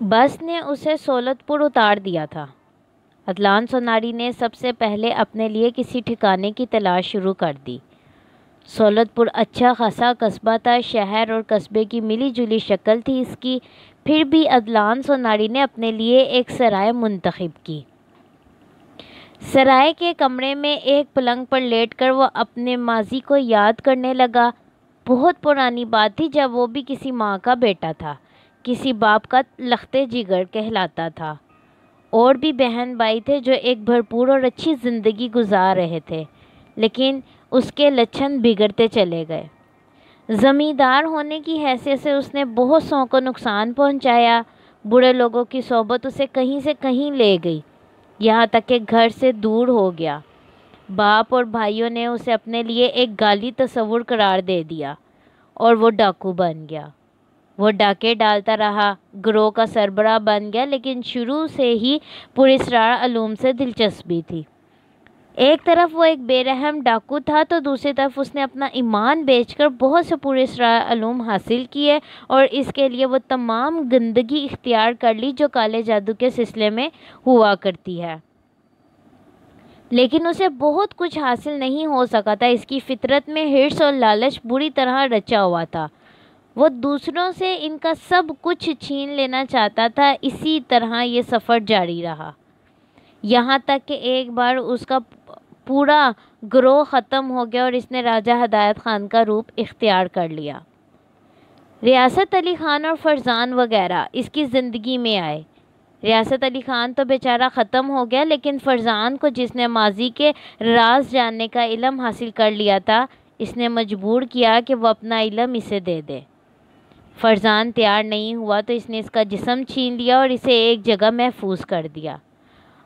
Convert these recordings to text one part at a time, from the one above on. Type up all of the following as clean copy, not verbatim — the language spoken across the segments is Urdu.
بس نے اسے سولت پور اتار دیا تھا۔ عدلان سوناری نے سب سے پہلے اپنے لیے کسی ٹھکانے کی تلاش شروع کر دی۔ سولت پور اچھا خاصا قصبہ تھا، شہر اور قصبے کی ملی جلی شکل تھی اس کی، پھر بھی عدلان سوناری نے اپنے لیے ایک سرائے منتخب کی۔ سرائے کے کمرے میں ایک پلنگ پر لیٹ کر وہ اپنے ماضی کو یاد کرنے لگا۔ بہت پرانی بات تھی جب وہ بھی کسی ماں کا بیٹا تھا، کسی باپ کا لختے جگر کہلاتا تھا۔ اور بھی بہن بھائی تھے جو ایک بھرپور اور اچھی زندگی گزار رہے تھے، لیکن اس کے لچھن بگڑتے چلے گئے۔ زمیندار ہونے کی حیثیت سے اس نے بہت سو کو نقصان پہنچایا۔ برے لوگوں کی صحبت اسے کہیں سے کہیں لے گئی، یہاں تک کہ گھر سے دور ہو گیا۔ باپ اور بھائیوں نے اسے اپنے لیے ایک گالی تصور قرار دے دیا اور وہ ڈاکو بن گیا۔ وہ ڈاکے ڈالتا رہا، گروہ کا سربراہ بن گیا، لیکن شروع سے ہی پراسرار علوم سے دلچسپی تھی۔ ایک طرف وہ ایک بے رحم ڈاکو تھا تو دوسری طرف اس نے اپنا ایمان بیچ کر بہت سے پراسرار علوم حاصل کیے اور اس کے لیے وہ تمام گندگی اختیار کر لی جو کالے جادو کے سلسلے میں ہوا کرتی ہے۔ لیکن اسے بہت کچھ حاصل نہیں ہو سکا تھا، اس کی فطرت میں حرص اور لالچ بری طرح رچا ہوا تھا۔ وہ دوسروں سے ان کا سب کچھ چھین لینا چاہتا تھا۔ اسی طرح یہ سفر جاری رہا، یہاں تک کہ ایک بار اس کا پورا گروہ ختم ہو گیا اور اس نے راجہ ہدایت خان کا روپ اختیار کر لیا۔ ریاست علی خان اور فرزان وغیرہ اس کی زندگی میں آئے۔ ریاست علی خان تو بیچارہ ختم ہو گیا، لیکن فرزان کو، جس نے ماضی کے راز جاننے کا علم حاصل کر لیا تھا، اس نے مجبور کیا کہ وہ اپنا علم اسے دے دے۔ فرزان تیار نہیں ہوا تو اس نے اس کا جسم چھین لیا اور اسے ایک جگہ محفوظ کر دیا۔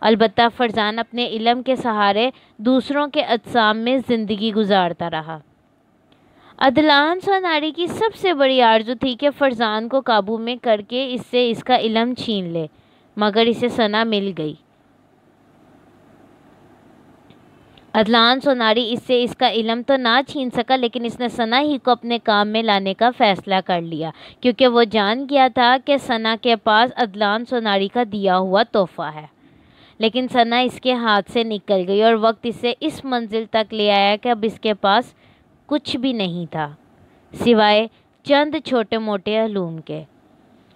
البتہ فرزان اپنے علم کے سہارے دوسروں کے اجسام میں زندگی گزارتا رہا۔ عدلان سوناری کی سب سے بڑی آرزو تھی کہ فرزان کو قابو میں کر کے اس سے اس کا علم چھین لے، مگر اسے ثنا مل گئی۔ عدلان سوناری اس سے اس کا علم تو نہ چھین سکا، لیکن اس نے ثنا ہی کو اپنے کام میں لانے کا فیصلہ کر لیا، کیونکہ وہ جان گیا تھا کہ ثنا کے پاس عدلان سوناری کا دیا ہوا تحفہ ہے۔ لیکن ثنا اس کے ہاتھ سے نکل گئی اور وقت اسے اس منزل تک لے آیا کہ اب اس کے پاس کچھ بھی نہیں تھا سوائے چند چھوٹے موٹے علوم کے۔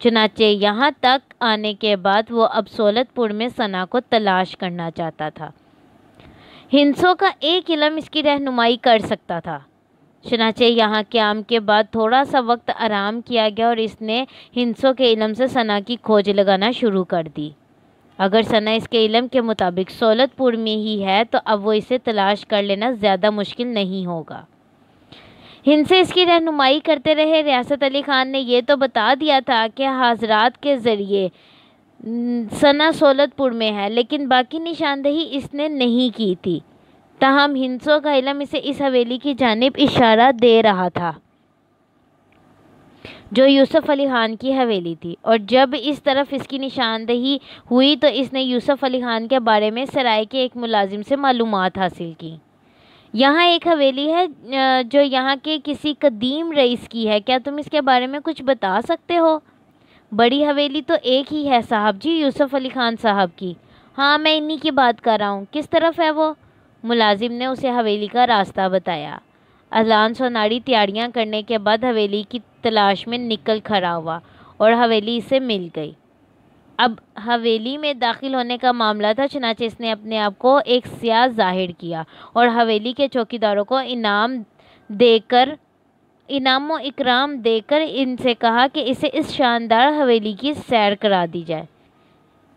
چنانچہ یہاں تک آنے کے بعد وہ اب سولت پور میں ثنا کو تلاش کرنا چاہتا تھا۔ ہنسوں کا ایک علم اس کی رہنمائی کر سکتا تھا۔ چنانچہ یہاں قیام کے بعد تھوڑا سا وقت آرام کیا گیا اور اس نے ہنسوں کے علم سے ثنا کی کھوج لگانا شروع کر دی۔ اگر ثنا اس کے علم کے مطابق سولت پور میں ہی ہے تو اب وہ اسے تلاش کر لینا زیادہ مشکل نہیں ہوگا۔ ہنسے اس کی رہنمائی کرتے رہے۔ ریاست علی خان نے یہ تو بتا دیا تھا کہ حاضرات کے ذریعے ثنا سولت پور میں ہے، لیکن باقی نشاندہی اس نے نہیں کی تھی۔ تاہم ہنسوں کا علم اسے اس حویلی کی جانب اشارہ دے رہا تھا جو یوسف علی خان کی حویلی تھی، اور جب اس طرف اس کی نشاندہی ہوئی تو اس نے یوسف علی خان کے بارے میں سرائے کے ایک ملازم سے معلومات حاصل کی۔ یہاں ایک حویلی ہے جو یہاں کے کسی قدیم رئیس کی ہے، کیا تم اس کے بارے میں کچھ بتا سکتے ہو؟ بڑی حویلی تو ایک ہی ہے صاحب جی، یوسف علی خان صاحب کی۔ ہاں، میں انہی کی بات کر رہا ہوں۔ کس طرف ہے وہ؟ ملازم نے اسے حویلی کا راستہ بتایا۔ عدلان سوناری تیاریاں کرنے کے بعد حویلی کی تلاش میں نکل کھڑا ہوا اور حویلی اسے مل گئی۔ اب حویلی میں داخل ہونے کا معاملہ تھا، چنانچہ اس نے اپنے آپ کو ایک سیاح ظاہر کیا اور حویلی کے چوکیداروں کو انعام و اکرام دے کر ان سے کہا کہ اسے اس شاندار حویلی کی سیر کرا دی جائے۔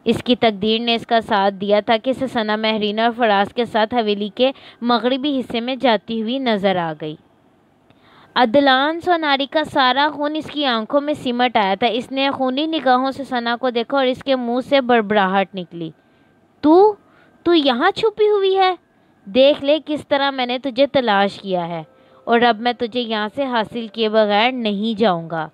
اس کی تقدیر نے اس کا ساتھ دیا تھا کہ اسے ثنا مہرینہ اور فراز کے ساتھ حویلی کے مغربی حصے میں جاتی ہوئی نظر آ گئی۔ عدلان سوناری کا سارا خون اس کی آنکھوں میں سمٹ آیا تھا۔ اس نے خونی نگاہوں سے ثنا کو دیکھا اور اس کے منہ سے بڑبڑاہٹ نکلی۔ تو یہاں چھپی ہوئی ہے؟ دیکھ لے کس طرح میں نے تجھے تلاش کیا ہے، اور اب میں تجھے یہاں سے حاصل کیے بغیر نہیں جاؤں گا۔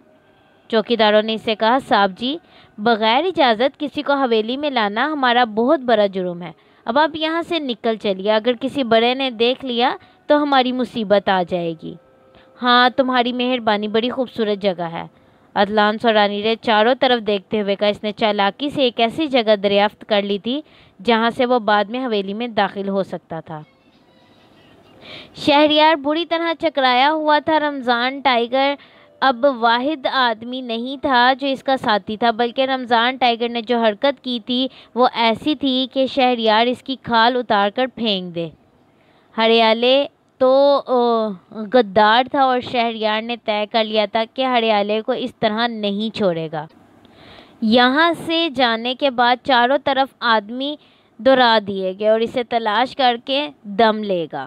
چوکیداروں نے اسے کہا، صاحب جی، بغیر اجازت کسی کو حویلی میں لانا ہمارا بہت بڑا جرم ہے۔ اب آپ یہاں سے نکل چلیے، اگر کسی بڑے نے دیکھ لیا تو ہماری مصیبت آ جائے گی۔ ہاں، تمہاری مہربانی، بڑی خوبصورت جگہ ہے۔ عدلان سورانی نے چاروں طرف دیکھتے ہوئے کہا، اس نے چالاکی سے ایک ایسی جگہ دریافت کر لی تھی جہاں سے وہ بعد میں حویلی میں داخل ہو سکتا تھا۔ شہریار بری طرح چکرایا ہوا تھا۔ رمضان ٹائیگر اب واحد آدمی نہیں تھا جو اس کا ساتھی تھا، بلکہ رمضان ٹائیگر نے جو حرکت کی تھی وہ ایسی تھی کہ شہریار اس کی کھال اتار کر پھینک دے۔ ہریالے تو غدار تھا اور شہریار نے طے کر لیا تھا کہ ہریالے کو اس طرح نہیں چھوڑے گا۔ یہاں سے جانے کے بعد چاروں طرف آدمی دوڑا دیے گئے اور اسے تلاش کر کے دم لے گا،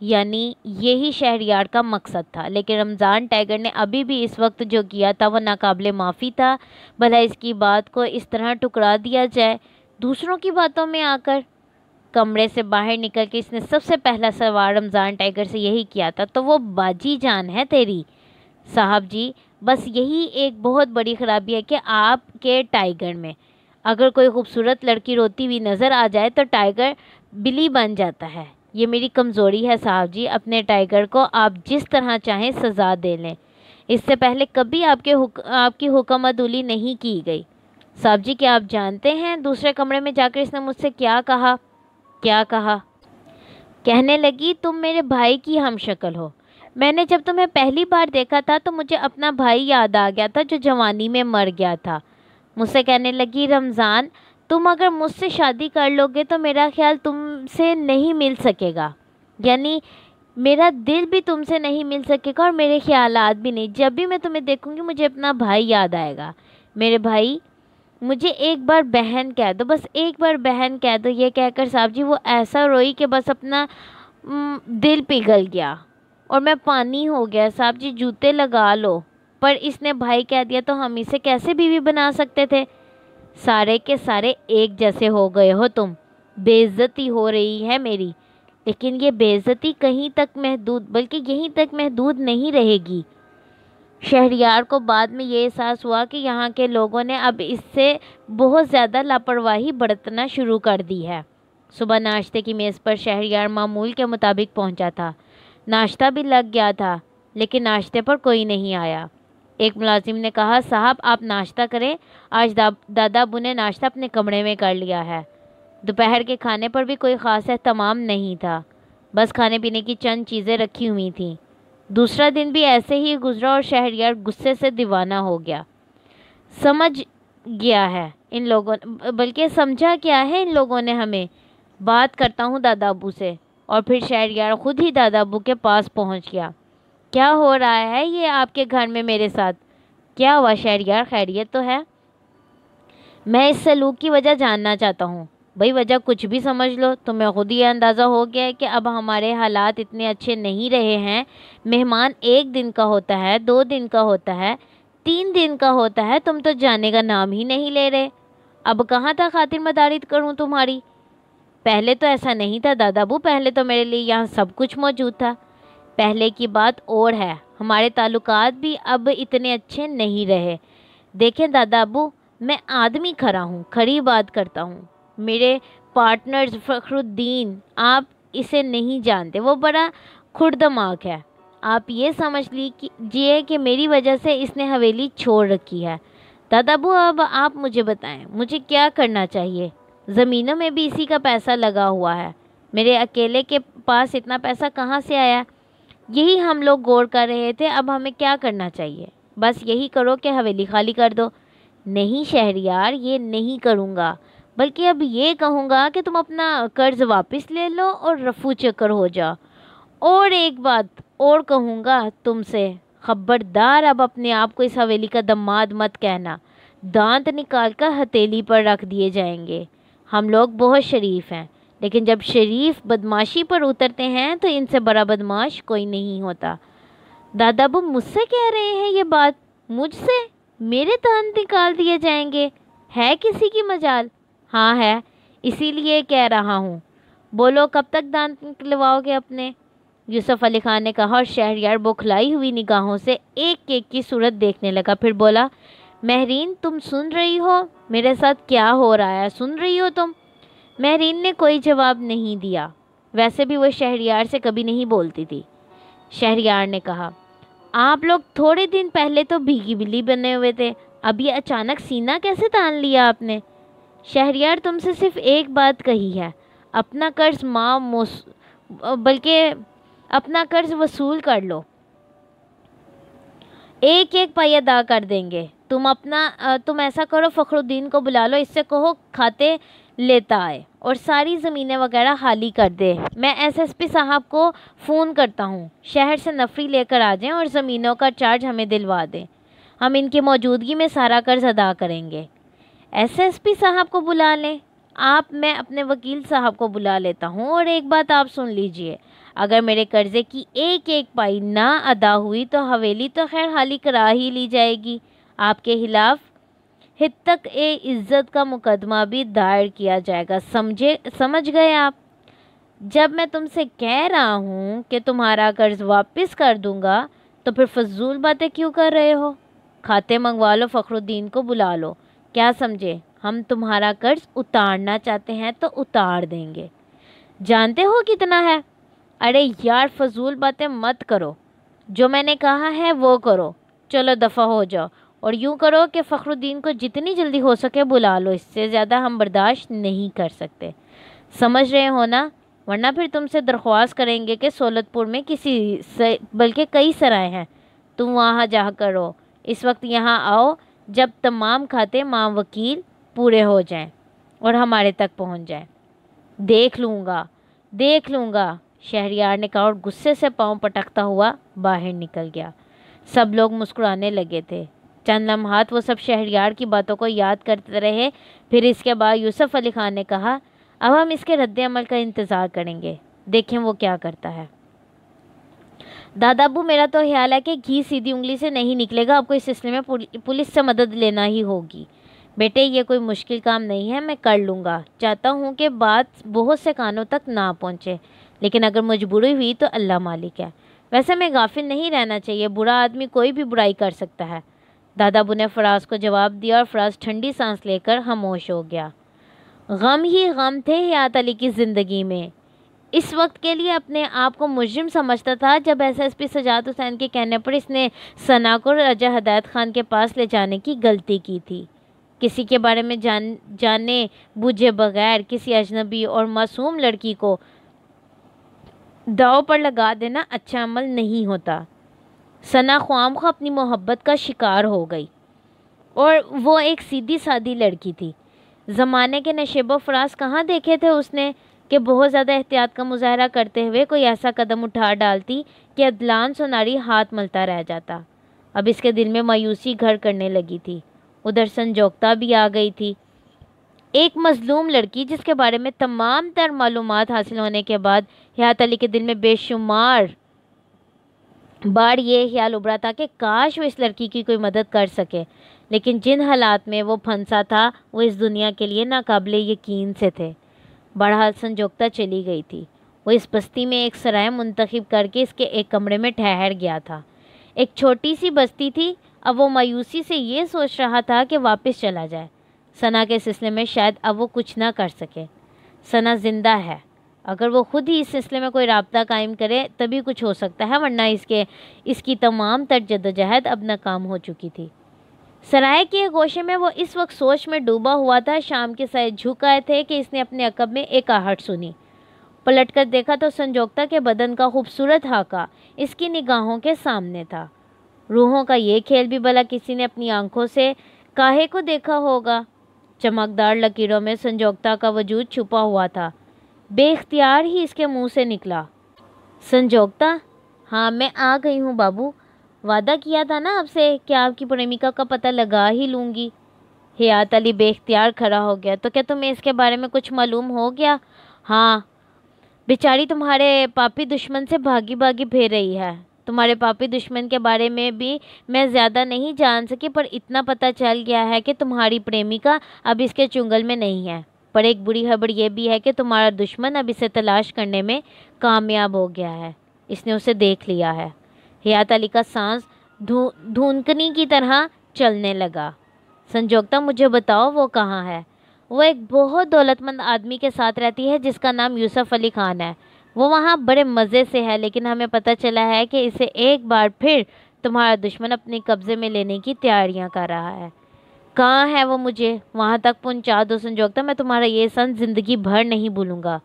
یعنی یہی شہریار کا مقصد تھا۔ لیکن رمضان ٹائیگر نے ابھی بھی اس وقت جو کیا تھا وہ ناقابل معافی تھا۔ بھلا اس کی بات کو اس طرح ٹکرا دیا جائے دوسروں کی باتوں میں آ کر۔ کمرے سے باہر نکل کے اس نے سب سے پہلا سوال رمضان ٹائیگر سے یہی کیا تھا، تو وہ باجی جان ہے تیری؟ صاحب جی، بس یہی ایک بہت بڑی خرابی ہے کہ آپ کے ٹائیگر میں اگر کوئی خوبصورت لڑکی روتی ہوئی نظر آ جائے تو ٹائیگر بلی بن جاتا ہے۔ یہ میری کمزوری ہے صاحب جی۔ اپنے ٹائیگر کو آپ جس طرح چاہیں سزا دے لیں، اس سے پہلے کبھی آپ کی حکم عدولی نہیں کی گئی۔ صاحب جی، کیا آپ جانتے ہیں دوسرے کمرے میں جا کر اس نے مجھ سے کیا کہا؟ کیا کہا؟ کہنے لگی، تم میرے بھائی کی ہم شکل ہو۔ میں نے جب تمہیں پہلی بار دیکھا تھا تو مجھے اپنا بھائی یاد آ گیا تھا جو جوانی میں مر گیا تھا۔ مجھ سے کہنے لگی، رمضان تم اگر مجھ سے شادی کر لو گے تو میرا خیال تم سے نہیں مل سکے گا، یعنی میرا دل بھی تم سے نہیں مل سکے گا اور میرے خیالات بھی نہیں۔ جب بھی میں تمہیں دیکھوں گی مجھے اپنا بھائی یاد آئے گا۔ میرے بھائی، مجھے ایک بار بہن کہہ دو، بس ایک بار بہن کہہ دو۔ یہ کہہ کر صاحب جی وہ ایسا روئی کہ بس اپنا دل پگھل گیا اور میں پانی ہو گیا۔ صاحب جی جوتے لگا لو، پر اس نے بھائی کہہ دیا تو ہم اسے کیسے بیوی بنا سکتے تھے؟ سارے کے سارے ایک جیسے ہو گئے ہو تم۔ بے عزتی ہو رہی ہے میری، لیکن یہ بے عزتی کہیں تک محدود، بلکہ یہیں تک محدود نہیں رہے گی۔ شہریار کو بعد میں یہ احساس ہوا کہ یہاں کے لوگوں نے اب اس سے بہت زیادہ لاپرواہی برتنا شروع کر دی ہے۔ صبح ناشتے کی میز پر شہریار معمول کے مطابق پہنچا تھا۔ ناشتہ بھی لگ گیا تھا، لیکن ناشتے پر کوئی نہیں آیا۔ ایک ملازم نے کہا، صاحب آپ ناشتہ کریں، آج دادا ابو نے ناشتہ اپنے کمرے میں کر لیا ہے۔ دوپہر کے کھانے پر بھی کوئی خاص اہتمام نہیں تھا، بس کھانے پینے کی چند چیزیں رکھی ہوئی تھیں۔ دوسرا دن بھی ایسے ہی گزرا اور شہریار غصے سے دیوانہ ہو گیا۔ سمجھا کیا ہے ان لوگوں نے ہمیں؟ بات کرتا ہوں دادا ابو سے۔ اور پھر شہریار خود ہی دادا ابو کے پاس پہنچ گیا۔ کیا ہو رہا ہے یہ آپ کے گھر میں میرے ساتھ؟ کیا ہوا شہریار، خیریت تو ہے؟ میں اس سلوک کی وجہ جاننا چاہتا ہوں۔ بھئی وجہ کچھ بھی سمجھ لو، تمہیں خود یہ اندازہ ہو گیا ہے کہ اب ہمارے حالات اتنے اچھے نہیں رہے ہیں۔ مہمان 1 دن کا ہوتا ہے، 2 دن کا ہوتا ہے، 3 دن کا ہوتا ہے، تم تو جانے کا نام ہی نہیں لے رہے۔ اب کہاں تک خاطر مدارت کروں تمہاری؟ پہلے تو ایسا نہیں تھا دادا ابو، پہلے تو میرے لیے یہاں سب کچھ موجود تھا۔ پہلے کی بات اور ہے، ہمارے تعلقات بھی اب اتنے اچھے نہیں رہے۔ دیکھیں دادا ابو، میں آدمی کھرا ہوں، کھری بات کرتا ہوں۔ میرے پارٹنر فخر الدین، آپ اسے نہیں جانتے، وہ بڑا کھردماغ ہے۔ آپ یہ سمجھ لیجیے کہ میری وجہ سے اس نے حویلی چھوڑ رکھی ہے۔ دادا ابو اب آپ مجھے بتائیں، مجھے کیا کرنا چاہیے؟ زمینوں میں بھی اسی کا پیسہ لگا ہوا ہے، میرے اکیلے کے پاس اتنا پیسہ کہاں سے آیا؟ یہی ہم لوگ غور کر رہے تھے، اب ہمیں کیا کرنا چاہیے؟ بس یہی کرو کہ حویلی خالی کر دو۔ نہیں شہریار، یہ نہیں کروں گا، بلکہ اب یہ کہوں گا کہ تم اپنا قرض واپس لے لو اور رفو چکر ہو جاؤ۔ اور ایک بات اور کہوں گا تم سے، خبردار اب اپنے آپ کو اس حویلی کا دماد مت کہنا، دانت نکال کر ہتھیلی پر رکھ دیے جائیں گے۔ ہم لوگ بہت شریف ہیں، لیکن جب شریف بدماشی پر اترتے ہیں تو ان سے بڑا بدماش کوئی نہیں ہوتا۔ دادا ابو مجھ سے کہہ رہے ہیں یہ بات؟ مجھ سے؟ میرے دانت نکال دیے جائیں گے؟ ہے کسی کی مجال؟ ہاں ہے، اسی لیے کہہ رہا ہوں۔ بولو کب تک دانت نکلواؤ گے اپنے؟ یوسف علی خان نے کہا اور شہریار بوکھلائی ہوئی نگاہوں سے ایک ایک کی صورت دیکھنے لگا۔ پھر بولا، مہرین تم سن رہی ہو میرے ساتھ کیا ہو رہا ہے؟ سن رہی ہو تم؟ مہرین نے کوئی جواب نہیں دیا، ویسے بھی وہ شہریار سے کبھی نہیں بولتی تھی۔ شہریار نے کہا، آپ لوگ تھوڑے دن پہلے تو بھیگی بلی بنے ہوئے تھے، اب یہ اچانک سینہ کیسے تان لیا آپ نے؟ شہریار تم سے صرف ایک بات کہی ہے، اپنا قرض بلکہ اپنا قرض وصول کر لو، ایک ایک پائی ادا کر دیں گے۔ تم ایسا کرو، فخر الدین کو بلا لو، اس سے کہو کھاتے لیتا آئے اور ساری زمینیں وغیرہ خالی کر دے۔ میں ایس ایس پی صاحب کو فون کرتا ہوں، شہر سے نفری لے کر آ جائیں اور زمینوں کا چارج ہمیں دلوا دیں، ہم ان کی موجودگی میں سارا قرض ادا کریں گے۔ ایس ایس پی صاحب کو بلا لیں آپ، میں اپنے وکیل صاحب کو بلا لیتا ہوں، اور ایک بات آپ سن لیجئے، اگر میرے قرضے کی ایک ایک پائی نہ ادا ہوئی تو حویلی تو خیر خالی کرا ہی لی جائے گی، آپ کے خلاف حتک عزت کا مقدمہ بھی دائر کیا جائے گا، سمجھ گئے آپ؟ جب میں تم سے کہہ رہا ہوں کہ تمہارا قرض واپس کر دوں گا تو پھر فضول باتیں کیوں کر رہے ہو؟ کھاتے منگوا لو، فخر الدین کو بلا لو، کیا سمجھے؟ ہم تمہارا قرض اتارنا چاہتے ہیں تو اتار دیں گے۔ جانتے ہو کتنا ہے؟ ارے یار فضول باتیں مت کرو، جو میں نے کہا ہے وہ کرو، چلو دفع ہو جاؤ، اور یوں کرو کہ فخر الدین کو جتنی جلدی ہو سکے بلا لو، اس سے زیادہ ہم برداشت نہیں کر سکتے، سمجھ رہے ہو نا؟ ورنہ پھر تم سے درخواست کریں گے کہ سولت پور میں بلکہ کئی سرائے ہیں، تم وہاں جا کرو، اس وقت یہاں آؤ جب تمام کھاتے ماں وکیل پورے ہو جائیں اور ہمارے تک پہنچ جائیں۔ دیکھ لوں گا، شہریار نے کہا اور غصے سے پاؤں پٹکتا ہوا باہر نکل گیا۔ سب لوگ مسکرانے لگے تھے۔ چند لمحات وہ سب شہریار کی باتوں کو یاد کرتے رہے، پھر اس کے بعد یوسف علی خان نے کہا، اب ہم اس کے رد عمل کا انتظار کریں گے، دیکھیں وہ کیا کرتا ہے۔ دادا ابو، میرا تو خیال ہے کہ گھی سیدھی انگلی سے نہیں نکلے گا، آپ کو اس سلسلے میں پولیس سے مدد لینا ہی ہوگی۔ بیٹے یہ کوئی مشکل کام نہیں ہے، میں کر لوں گا، چاہتا ہوں کہ بات بہت سے کانوں تک نہ پہنچے، لیکن اگر مجبوری ہوئی تو اللہ مالک ہے۔ ویسے میں غافل نہیں رہنا چاہیے، برا آدمی کوئی بھی برائی کر سکتا ہے۔ دادا ابو نے فراز کو جواب دیا اور فراز ٹھنڈی سانس لے کر خاموش ہو گیا۔ غم ہی غم تھے حیات علی کی زندگی میں۔ اس وقت کے لیے اپنے آپ کو مجرم سمجھتا تھا جب ایس ایس پی سجاد حسین کے کہنے پر اس نے ثنا کو رجا ہدایت خان کے پاس لے جانے کی غلطی کی تھی۔ کسی کے بارے میں جانے بوجھے بغیر کسی اجنبی اور معصوم لڑکی کو داؤ پر لگا دینا اچھا عمل نہیں ہوتا۔ ثنا خواہ مخواہ اپنی محبت کا شکار ہو گئی، اور وہ ایک سیدھی سادی لڑکی تھی۔ زمانے کے نشیب و فراز کہاں دیکھے تھے اس نے کہ بہت زیادہ احتیاط کا مظاہرہ کرتے ہوئے کوئی ایسا قدم اٹھا ڈالتی کہ عدنان سوناری ہاتھ ملتا رہ جاتا۔ اب اس کے دل میں مایوسی گھر کرنے لگی تھی۔ ادھر سنجوکتا بھی آ گئی تھی، ایک مظلوم لڑکی جس کے بارے میں تمام تر معلومات حاصل ہونے کے بعد حیات علی کے دل میں بے شمار بار یہ خیال ابھرا تھا کہ کاش وہ اس لڑکی کی کوئی مدد کر سکے، لیکن جن حالات میں وہ پھنسا تھا وہ اس دنیا کے لیے ناقابل یقین سے تھے۔ بہرحال سنجوکتا چلی گئی تھی۔ وہ اس بستی میں ایک سرائے منتخب کر کے اس کے ایک کمرے میں ٹھہر گیا تھا۔ ایک چھوٹی سی بستی تھی، اب وہ مایوسی سے یہ سوچ رہا تھا کہ واپس چلا جائے۔ ثنا کے سلسلے میں شاید اب وہ کچھ نہ کر سکے۔ ثنا زندہ ہے، اگر وہ خود ہی اس سلسلے میں کوئی رابطہ قائم کرے تبھی کچھ ہو سکتا ہے، ورنہ اس کی تمام تر جدوجہد اب ناکام ہو چکی تھی۔ سرائے کے گوشے میں وہ اس وقت سوچ میں ڈوبا ہوا تھا، شام کے سائے جھک آئے تھے کہ اس نے اپنے عقب میں ایک آہٹ سنی۔ پلٹ کر دیکھا تو سنجوکتا کے بدن کا خوبصورت خاکہ اس کی نگاہوں کے سامنے تھا۔ روحوں کا یہ کھیل بھی بھلا کسی نے اپنی آنکھوں سے کاہے کو دیکھا ہوگا؟ چمکدار لکیروں میں سنجوکتا کا وجود چھپا ہوا تھا۔ بے اختیار ہی اس کے منہ سے نکلا، سنجوکتا؟ ہاں میں آ گئی ہوں بابو، وعدہ کیا تھا نا آپ سے کہ آپ کی پریمکا کا پتہ لگا ہی لوں گی۔ حیات علی بے اختیار کھڑا ہو گیا۔ تو کیا تمہیں اس کے بارے میں کچھ معلوم ہو گیا؟ ہاں، بیچاری تمہارے پاپی دشمن سے بھاگی پھر رہی ہے۔ تمہارے پاپی دشمن کے بارے میں بھی میں زیادہ نہیں جان سکی، پر اتنا پتہ چل گیا ہے کہ تمہاری پریمکا اب اس کے چنگل میں نہیں ہے، پر ایک بری خبر یہ بھی ہے کہ تمہارا دشمن اب اسے تلاش کرنے میں کامیاب ہو گیا ہے، اس نے اسے دیکھ لیا ہے۔ حیات علی کا سانس دھونکنی کی طرح چلنے لگا۔ سنجوکتا مجھے بتاؤ وہ کہاں ہے؟ وہ ایک بہت دولت مند آدمی کے ساتھ رہتی ہے جس کا نام یوسف علی خان ہے، وہ وہاں بڑے مزے سے ہے، لیکن ہمیں پتہ چلا ہے کہ اسے ایک بار پھر تمہارا دشمن اپنے قبضے میں لینے کی تیاریاں کر رہا ہے۔ کہاں ہے وہ؟ مجھے وہاں تک پہنچا دو سنجوکتا، میں تمہارا یہ احسان زندگی بھر نہیں بھولوں گا۔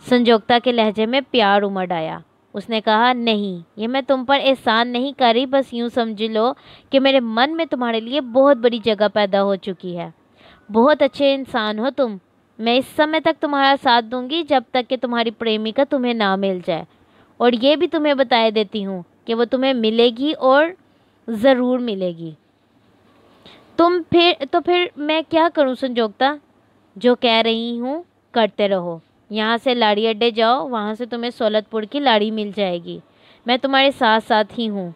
سنجوکتا کے لہجے میں پیار امڑ آیا۔ اس نے کہا، نہیں، یہ میں تم پر احسان نہیں کر رہی، بس یوں سمجھ لو کہ میرے من میں تمہارے لیے بہت بڑی جگہ پیدا ہو چکی ہے۔ بہت اچھے انسان ہو تم۔ میں اس سمے تک تمہارا ساتھ دوں گی جب تک کہ تمہاری پریمکا تمہیں نہ مل جائے، اور یہ بھی تمہیں بتائے دیتی ہوں کہ وہ تمہیں ملے گی اور ضرور ملے گی۔ پھر میں کیا کروں سنجوکتا؟ جو کہہ رہی ہوں کرتے رہو۔ یہاں سے لاڑی اڈے جاؤ، وہاں سے تمہیں سولت پور کی لاڑی مل جائے گی۔ میں تمہارے ساتھ ساتھ ہی ہوں،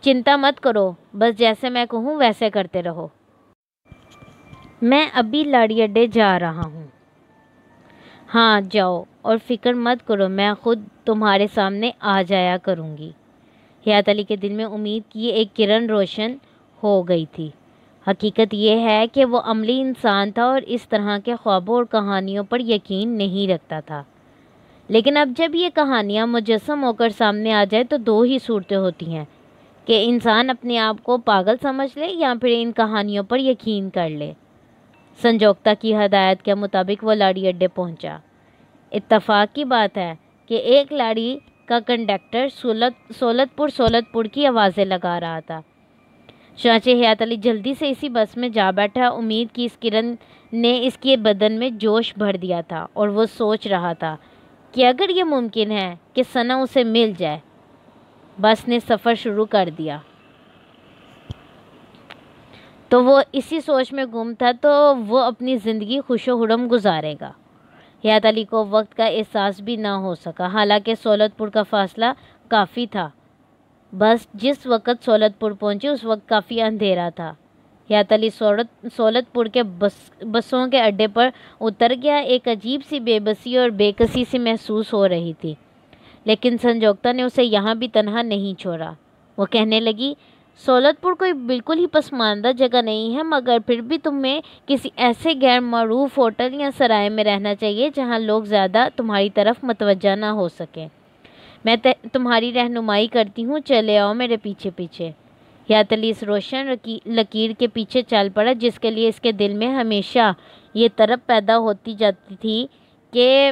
چنتا مت کرو، بس جیسے میں کہوں ویسے کرتے رہو۔ میں ابھی لاڑی اڈے جا رہا ہوں۔ ہاں جاؤ، اور فکر مت کرو، میں خود تمہارے سامنے آ جایا کروں گی۔ حیات علی کے دل میں امید کی ایک کرن روشن ہو گئی تھی۔ حقیقت یہ ہے کہ وہ عملی انسان تھا اور اس طرح کے خوابوں اور کہانیوں پر یقین نہیں رکھتا تھا، لیکن اب جب یہ کہانیاں مجسم ہو کر سامنے آ جائے تو دو ہی صورتیں ہوتی ہیں کہ انسان اپنے آپ کو پاگل سمجھ لے یا پھر ان کہانیوں پر یقین کر لے۔ سنجوکتا کی ہدایت کے مطابق وہ لاڑی اڈے پہنچا۔ اتفاق کی بات ہے کہ ایک لاڑی کا کنڈکٹر سولت پور کی آوازیں لگا رہا تھا۔ چنانچہ حیات علی جلدی سے اسی بس میں جا بیٹھا۔ امید کی اس کرن نے اس کے بدن میں جوش بھر دیا تھا اور وہ سوچ رہا تھا کہ اگر یہ ممکن ہے کہ ثنا اسے مل جائے۔ بس نے سفر شروع کر دیا تو وہ اسی سوچ میں گم تھا تو وہ اپنی زندگی خوش و خرم گزارے گا۔ حیات علی کو وقت کا احساس بھی نہ ہو سکا، حالانکہ سولت پور کا فاصلہ کافی تھا۔ بس جس وقت سولت پور پہنچی اس وقت کافی اندھیرا تھا۔ حیات علی سولت پور کے بسوں کے اڈے پر اتر گیا۔ ایک عجیب سی بے بسی اور بے کسی سی محسوس ہو رہی تھی، لیکن سنجوکتا نے اسے یہاں بھی تنہا نہیں چھوڑا۔ وہ کہنے لگی، سولت پور کوئی بالکل ہی پسماندہ جگہ نہیں ہے، مگر پھر بھی تمہیں کسی ایسے غیر معروف ہوٹل یا سرائے میں رہنا چاہیے جہاں لوگ زیادہ تمہاری طرف متوجہ نہ ہو سکیں۔ میں تمہاری رہنمائی کرتی ہوں، چلے آؤ میرے پیچھے پیچھے۔ حیات علی اس روشن لکیر کے پیچھے چل پڑا جس کے لیے اس کے دل میں ہمیشہ یہ طرب پیدا ہوتی جاتی تھی کہ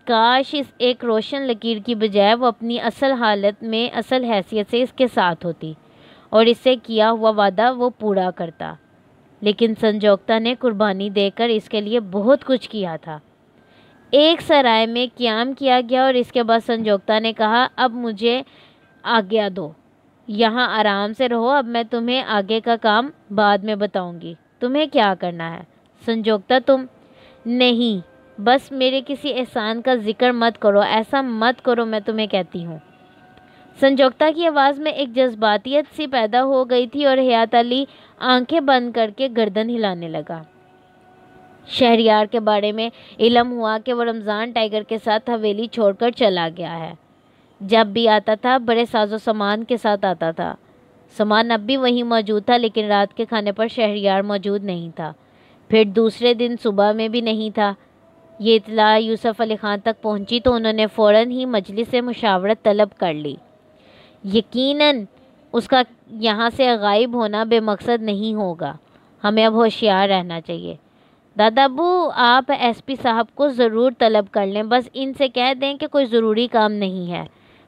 کاش اس ایک روشن لکیر کی بجائے وہ اپنی اصل حالت میں اصل حیثیت سے اس کے ساتھ ہوتی اور اس سے کیا ہوا وعدہ وہ پورا کرتا۔ لیکن سنجوکتا نے قربانی دے کر اس کے لیے بہت کچھ کیا تھا۔ ایک سرائے میں قیام کیا گیا اور اس کے بعد سنجوکتا نے کہا، اب مجھے آگیا دو، یہاں آرام سے رہو، اب میں تمہیں آگے کا کام بعد میں بتاؤں گی۔ تمہیں کیا کرنا ہے سنجوکتا؟ تم نہیں، بس میرے کسی احسان کا ذکر مت کرو، ایسا مت کرو، میں تمہیں کہتی ہوں۔ سنجوکتا کی آواز میں ایک جذباتیت سی پیدا ہو گئی تھی اور حیات علی آنکھیں بند کر کے گردن ہلانے لگا۔ شہریار کے بارے میں علم ہوا کہ وہ رمضان ٹائیگر کے ساتھ حویلی چھوڑ کر چلا گیا ہے۔ جب بھی آتا تھا بڑے ساز و سامان کے ساتھ آتا تھا۔ سامان اب بھی وہیں موجود تھا، لیکن رات کے کھانے پر شہریار موجود نہیں تھا، پھر دوسرے دن صبح میں بھی نہیں تھا۔ یہ اطلاع یوسف علی خان تک پہنچی تو انہوں نے فوراً ہی مجلس سے مشاورت طلب کر لی۔ یقیناً اس کا یہاں سے غائب ہونا بے مقصد نہیں ہوگا، ہمیں اب ہوشیار رہنا چاہیے۔ دادا ابو، آپ ایس پی صاحب کو ضرور طلب کر لیں، بس ان سے کہہ دیں کہ کوئی ضروری کام نہیں ہے،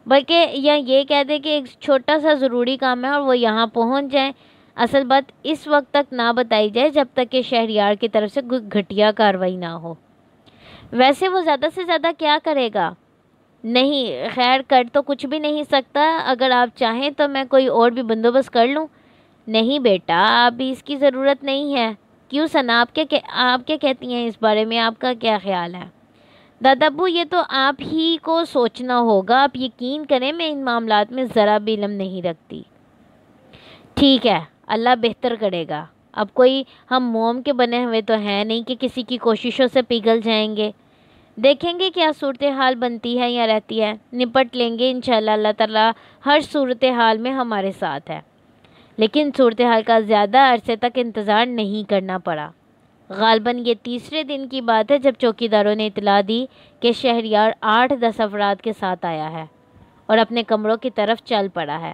بلکہ یا یہ کہہ دیں کہ ایک چھوٹا سا ضروری کام ہے اور وہ یہاں پہنچ جائیں۔ اصل بات اس وقت تک نہ بتائی جائے جب تک کہ شہریار کی طرف سے گھٹیا کارروائی نہ ہو۔ ویسے وہ زیادہ سے زیادہ کیا کرے گا؟ نہیں، خیر کر تو کچھ بھی نہیں سکتا، اگر آپ چاہیں تو میں کوئی اور بھی بندوبست کر لوں۔ نہیں بیٹا، ابھی اس کی ضرورت نہیں ہے۔ کیوں ثنا، آپ کیا کہتی ہیں اس بارے میں؟ آپ کا کیا خیال ہے؟ دادا ابو، یہ تو آپ ہی کو سوچنا ہوگا، آپ یقین کریں میں ان معاملات میں ذرا بھی علم نہیں رکھتی۔ ٹھیک ہے، اللہ بہتر کرے گا۔ اب کوئی ہم موم کے بنے ہوئے تو ہیں نہیں کہ کسی کی کوششوں سے پگھل جائیں گے۔ دیکھیں گے کیا صورتحال بنتی ہے یا رہتی ہے، نپٹ لیں گے انشاءاللہ۔ اللہ تعالیٰ ہر صورتحال میں ہمارے ساتھ ہے۔ لیکن صورتحال کا زیادہ عرصے تک انتظار نہیں کرنا پڑا۔ غالباً یہ تیسرے دن کی بات ہے جب چوکیداروں نے اطلاع دی کہ شہریار 8-10 افراد کے ساتھ آیا ہے اور اپنے کمروں کی طرف چل پڑا ہے۔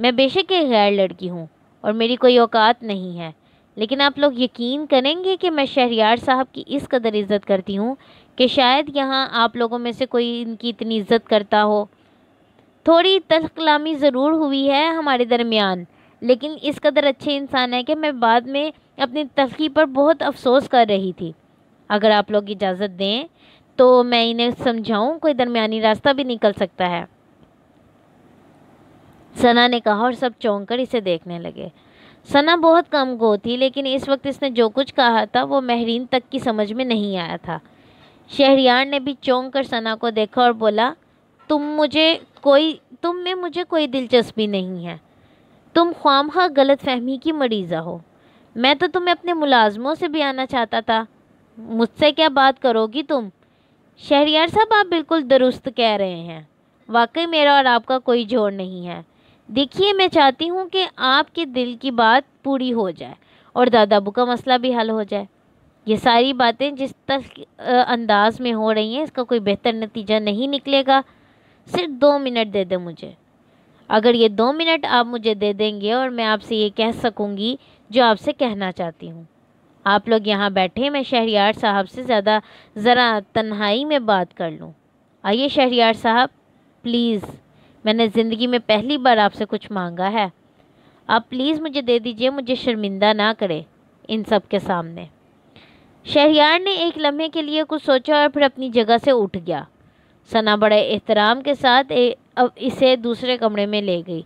میں بے شک ایک غیر لڑکی ہوں اور میری کوئی اوقات نہیں ہے، لیکن آپ لوگ یقین کریں گے کہ میں شہریار صاحب کی اس قدر عزت کرتی ہوں کہ شاید یہاں آپ لوگوں میں سے کوئی ان کی اتنی عزت کرتا ہو۔ تھوڑی تلخ کلامی ضرور ہوئی ہے ہمارے درمیان، لیکن اس قدر اچھے انسان ہے کہ میں بعد میں اپنی تلخی پر بہت افسوس کر رہی تھی۔ اگر آپ لوگ اجازت دیں تو میں انہیں سمجھاؤں، کوئی درمیانی راستہ بھی نکل سکتا ہے۔ ثنا نے کہا اور سب چونک کر اسے دیکھنے لگے۔ ثنا بہت کم گو تھی، لیکن اس وقت اس نے جو کچھ کہا تھا وہ مہرین تک کی سمجھ میں نہیں آیا تھا۔ شہریار نے بھی چونک کر ثنا کو دیکھا اور بولا، تم میں مجھے کوئی دلچسپی نہیں ہے۔ تم خوامخواہ غلط فہمی کی مریضہ ہو۔ میں تو تمہیں اپنے ملازموں سے بھی آنا چاہتا تھا، مجھ سے کیا بات کرو گی تم؟ شہریار صاحب، آپ بالکل درست کہہ رہے ہیں، واقعی میرا اور آپ کا کوئی جوڑ نہیں ہے۔ دیکھیے، میں چاہتی ہوں کہ آپ کے دل کی بات پوری ہو جائے اور دادا ابو کا مسئلہ بھی حل ہو جائے۔ یہ ساری باتیں جس انداز میں ہو رہی ہیں اس کا کوئی بہتر نتیجہ نہیں نکلے گا۔ صرف 2 منٹ دے دیں مجھے۔ اگر یہ 2 منٹ آپ مجھے دے دیں گے اور میں آپ سے یہ کہہ سکوں گی جو آپ سے کہنا چاہتی ہوں۔ آپ لوگ یہاں بیٹھے، میں شہریار صاحب سے ذرا تنہائی میں بات کر لوں۔ آئیے شہریار صاحب، پلیز، میں نے زندگی میں پہلی بار آپ سے کچھ مانگا ہے، آپ پلیز مجھے دے دیجئے، مجھے شرمندہ نہ کرے ان سب کے سامنے۔ شہریار نے ایک لمحے کے لیے کچھ سوچا اور پھر اپنی جگہ سے اٹھ گیا۔ ثنا بڑے احترام کے ساتھ اسے دوسرے کمرے میں لے گئی۔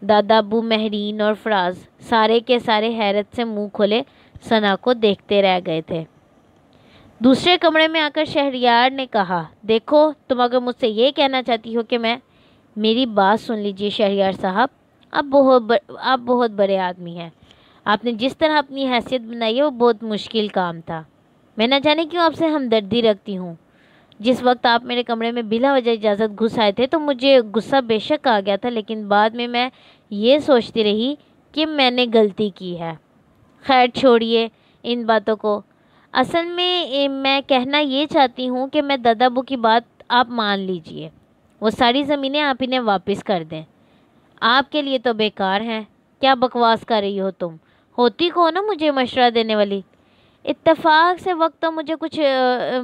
دادا ابو، مہرین اور فراز سارے کے سارے حیرت سے منہ کھولے ثنا کو دیکھتے رہ گئے تھے۔ دوسرے کمرے میں آ کر شہریار نے کہا، دیکھو، تم اگر مجھ سے یہ کہنا چاہتی ہو کہ میری بات سن لیجئے شہریار صاحب، آپ بہت بڑے آدمی ہیں۔ آپ نے جس طرح اپنی حیثیت بنائی ہے وہ بہت مشکل کام تھا۔ میں نہ جانے کیوں آپ سے ہمدردی رکھتی ہوں۔ جس وقت آپ میرے کمرے میں بلا وجہ اجازت گھس آئے تھے تو مجھے غصہ بے شک آ گیا تھا، لیکن بعد میں یہ سوچتی رہی کہ میں نے غلطی کی ہے۔ خیر چھوڑیے ان باتوں کو۔ اصل میں کہنا یہ چاہتی ہوں کہ میں دادا ابو کی بات آپ مان لیجئے، وہ ساری زمینیں آپ انہیں واپس کر دیں۔ آپ کے لیے تو بیکار ہیں۔ کیا بکواس کر رہی ہو تم؟ ہوتی کو نا مجھے مشورہ دینے والی۔ اتفاق سے وقت تو مجھے کچھ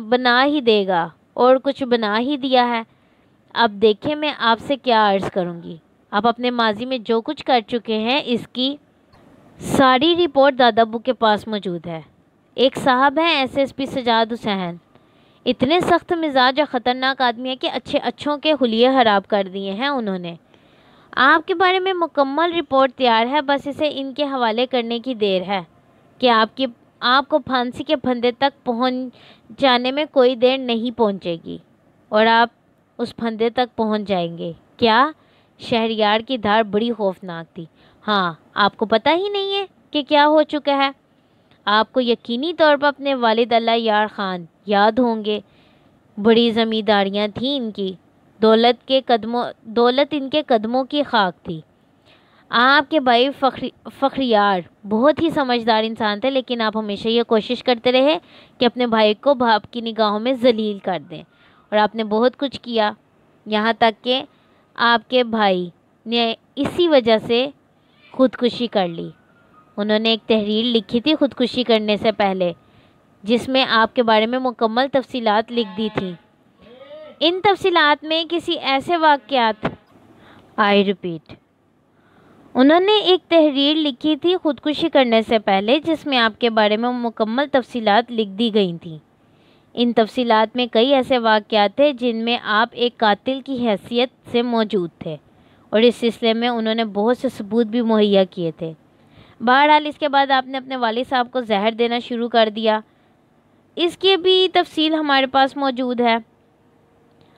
بنا ہی دے گا اور کچھ بنا ہی دیا ہے۔ اب دیکھیں میں آپ سے کیا عرض کروں گی۔ آپ اپنے ماضی میں جو کچھ کر چکے ہیں اس کی ساری رپورٹ دادا ابو کے پاس موجود ہے۔ ایک صاحب ہیں SSP سجاد حسین، اتنے سخت مزاج اور خطرناک آدمی ہے کہ اچھوں کے حلیے خراب کر دیے ہیں انہوں نے۔ آپ کے بارے میں مکمل رپورٹ تیار ہے، بس اسے ان کے حوالے کرنے کی دیر ہے کہ آپ کو پھانسی کے پھندے تک پہنچ جانے میں کوئی دیر نہیں پہنچے گی اور آپ اس پھندے تک پہنچ جائیں گے۔ کیا؟ شہریار کی دھار بڑی خوفناک تھی۔ ہاں، آپ کو پتہ ہی نہیں ہے کہ کیا ہو چکا ہے؟ آپ کو یقینی طور پر اپنے والد اللہ یار خان یاد ہوں گے۔ بڑی زمینداریاں تھیں ان کی، دولت ان کے قدموں کی خاک تھی۔ آپ کے بھائی فخریار بہت ہی سمجھدار انسان تھے، لیکن آپ ہمیشہ یہ کوشش کرتے رہے کہ اپنے بھائی کو باپ کی نگاہوں میں ذلیل کر دیں، اور آپ نے بہت کچھ کیا، یہاں تک کہ آپ کے بھائی نے اسی وجہ سے خودکشی کر لی۔ انہوں نے ایک تحریر لکھی تھی خودکشی کرنے سے پہلے، جس میں آپ کے بارے میں مکمل تفصیلات لکھ دی تھیں۔ ان تفصیلات میں کسی ایسے واقعات انہوں نے ایک تحریر لکھی تھی خودکشی کرنے سے پہلے، جس میں آپ کے بارے میں مکمل تفصیلات لکھ دی گئی تھیں۔ ان تفصیلات میں کئی ایسے واقعات تھے جن میں آپ ایک قاتل کی حیثیت سے موجود تھے، اور اس سلسلے میں انہوں نے بہت سے ثبوت بھی مہیا کیے تھے۔ بہرحال اس کے بعد آپ نے اپنے والد صاحب کو زہر دینا شروع کر دیا۔ اس کی بھی تفصیل ہمارے پاس موجود ہے۔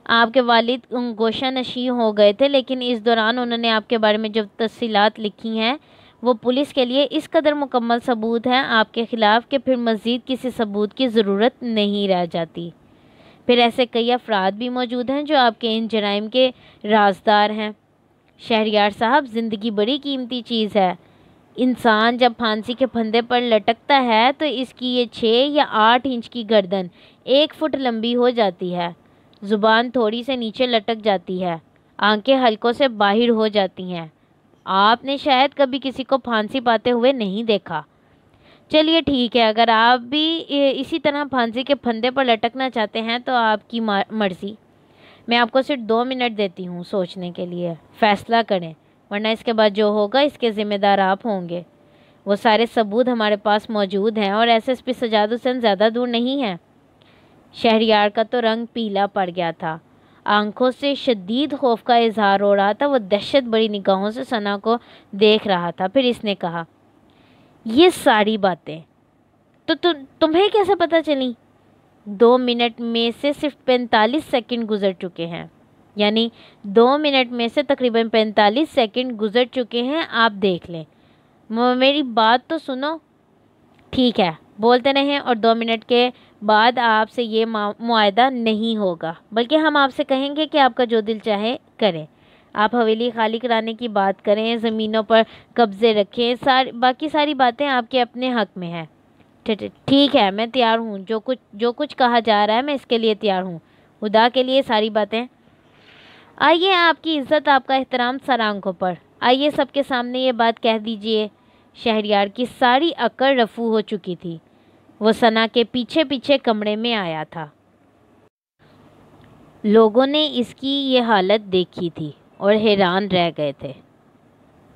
آپ کے والد گوشہ نشین ہو گئے تھے، لیکن اس دوران انہوں نے آپ کے بارے میں جو تفصیلات لکھی ہیں وہ پولیس کے لیے اس قدر مکمل ثبوت ہیں آپ کے خلاف کہ پھر مزید کسی ثبوت کی ضرورت نہیں رہ جاتی۔ پھر ایسے کئی افراد بھی موجود ہیں جو آپ کے ان جرائم کے رازدار ہیں۔ شہریار صاحب، زندگی بڑی قیمتی چیز ہے۔ انسان جب پھانسی کے پھندے پر لٹکتا ہے تو اس کی یہ 6 یا 8 انچ کی گردن 1 فٹ لمبی ہو جاتی ہے، زبان تھوڑی سے نیچے لٹک جاتی ہے، آنکھیں حلقوں سے باہر ہو جاتی ہیں، آپ نے شاید کبھی کسی کو پھانسی پاتے ہوئے نہیں دیکھا۔ چلیے ٹھیک ہے، اگر آپ بھی اسی طرح پھانسی کے پھندے پر لٹکنا چاہتے ہیں تو آپ کی مرضی۔ میں آپ کو صرف 2 منٹ دیتی ہوں سوچنے کے لیے، فیصلہ کریں، ورنہ اس کے بعد جو ہوگا اس کے ذمہ دار آپ ہوں گے۔ وہ سارے ثبوت ہمارے پاس موجود ہیں اور ایس ایس پی سجاد حسین زیادہ دور نہیں ہے۔ شہریار کا تو رنگ پیلا پڑ گیا تھا، آنکھوں سے شدید خوف کا اظہار ہو رہا تھا۔ وہ دہشت بڑی نگاہوں سے ثنا کو دیکھ رہا تھا۔ پھر اس نے کہا، یہ ساری باتیں تو تمہیں کیسے پتہ چلیں؟ 2 منٹ میں سے صرف 45 سیکنڈ گزر چکے ہیں، یعنی 2 منٹ میں سے تقریباً 45 سیکنڈ گزر چکے ہیں۔ آپ دیکھ لیں، میری بات تو سنو۔ ٹھیک ہے، بولتے رہیں، اور 2 منٹ کے بعد آپ سے یہ معاہدہ نہیں ہوگا، بلکہ ہم آپ سے کہیں گے کہ آپ کا جو دل چاہے کریں۔ آپ حویلی خالی کرانے کی بات کریں، زمینوں پر قبضے رکھیں، باقی ساری باتیں آپ کے اپنے حق میں ہیں۔ ٹھیک ہے، میں تیار ہوں، جو کچھ کہا جا رہا ہے میں اس کے لیے تیار ہوں۔ خدا کے لیے ساری باتیں۔ آئیے، آپ کی عزت، آپ کا احترام سر آنکھوں پر، آئیے سب کے سامنے یہ بات کہہ دیجئے۔ شہریار کی ساری عقل رفو ہو چکی تھی۔ وہ ثنا کے پیچھے پیچھے کمرے میں آیا تھا۔ لوگوں نے اس کی یہ حالت دیکھی تھی اور حیران رہ گئے تھے۔